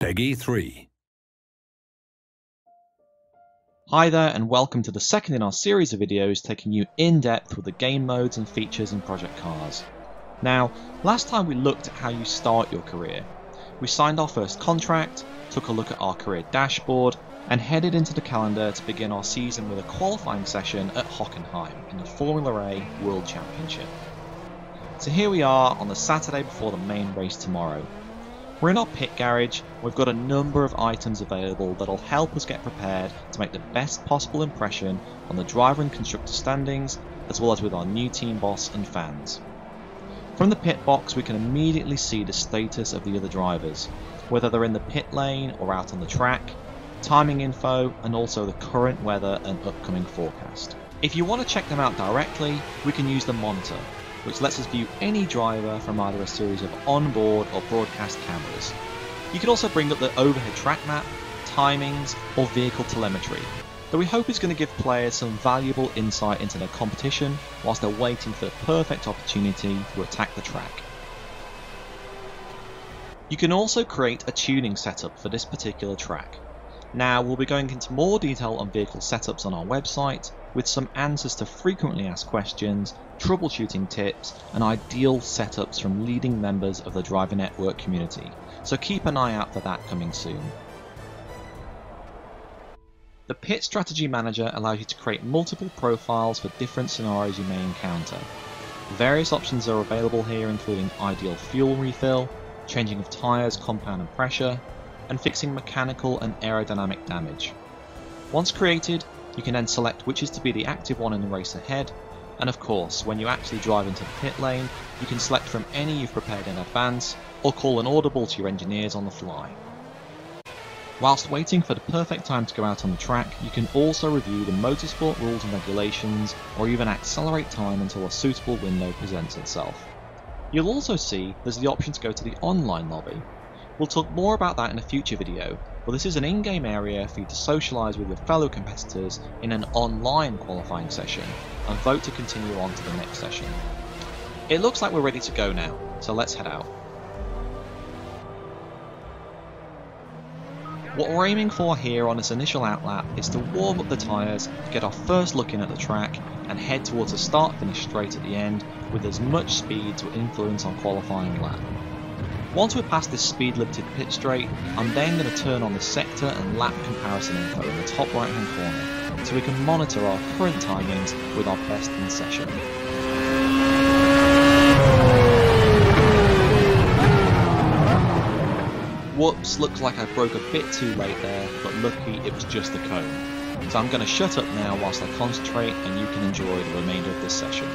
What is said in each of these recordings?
Peggy 3. Hi there and welcome to the second in our series of videos taking you in depth with the game modes and features in Project Cars. Now, last time we looked at how you start your career. We signed our first contract, took a look at our career dashboard, and headed into the calendar to begin our season with a qualifying session at Hockenheim in the Formula A World Championship. So here we are on the Saturday before the main race tomorrow. We're in our pit garage, and we've got a number of items available that'll help us get prepared to make the best possible impression on the driver and constructor standings, as well as with our new team boss and fans. From the pit box we can immediately see the status of the other drivers, whether they're in the pit lane or out on the track, timing info, and also the current weather and upcoming forecast. If you want to check them out directly, we can use the monitor, which lets us view any driver from either a series of onboard or broadcast cameras. You can also bring up the overhead track map, timings, or vehicle telemetry, that we hope is going to give players some valuable insight into their competition whilst they're waiting for the perfect opportunity to attack the track. You can also create a tuning setup for this particular track. Now, we'll be going into more detail on vehicle setups on our website, with some answers to frequently asked questions, troubleshooting tips, and ideal setups from leading members of the driver network community, so keep an eye out for that coming soon. The Pit Strategy Manager allows you to create multiple profiles for different scenarios you may encounter. Various options are available here, including ideal fuel refill, changing of tyres, compound and pressure, and fixing mechanical and aerodynamic damage. Once created, you can then select which is to be the active one in the race ahead, and of course, when you actually drive into the pit lane, you can select from any you've prepared in advance, or call an audible to your engineers on the fly. Whilst waiting for the perfect time to go out on the track, you can also review the motorsport rules and regulations, or even accelerate time until a suitable window presents itself. You'll also see there's the option to go to the online lobby. We'll talk more about that in a future video, but this is an in-game area for you to socialise with your fellow competitors in an online qualifying session, and vote to continue on to the next session. It looks like we're ready to go now, so let's head out. What we're aiming for here on this initial outlap is to warm up the tyres, get our first look in at the track, and head towards a start-finish straight at the end with as much speed to influence our qualifying lap. Once we're past this speed limited pit straight, I'm then going to turn on the sector and lap comparison info in the top right hand corner, so we can monitor our current timings with our best in session. Whoops, looks like I broke a bit too late there, but lucky it was just the cone. So I'm going to shut up now whilst I concentrate, and you can enjoy the remainder of this session.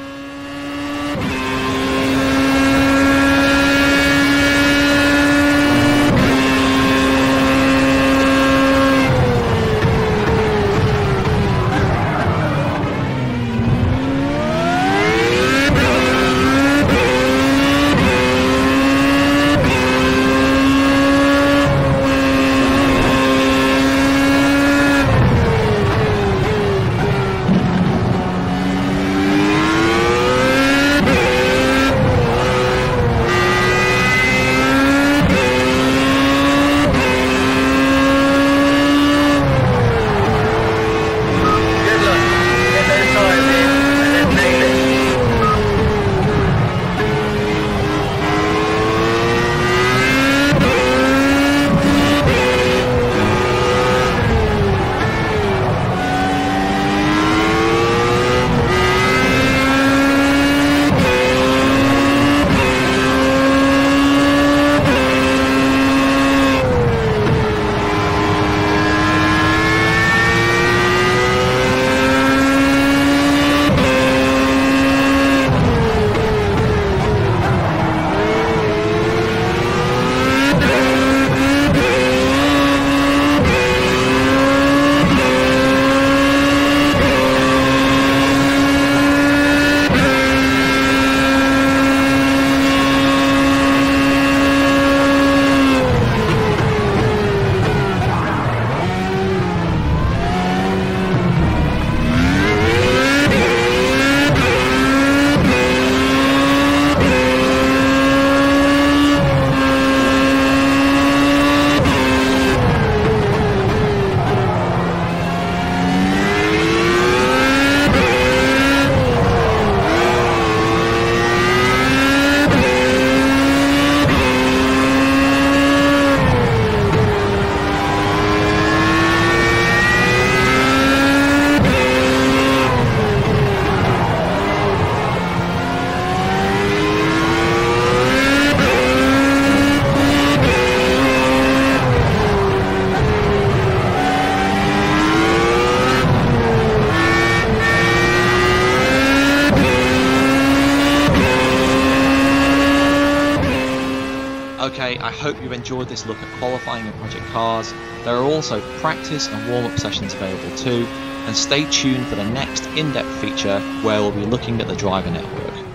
I hope you've enjoyed this look at qualifying in project cars. There are also practice and warm-up sessions available too, and stay tuned for the next in-depth feature where we'll be looking at the driver network.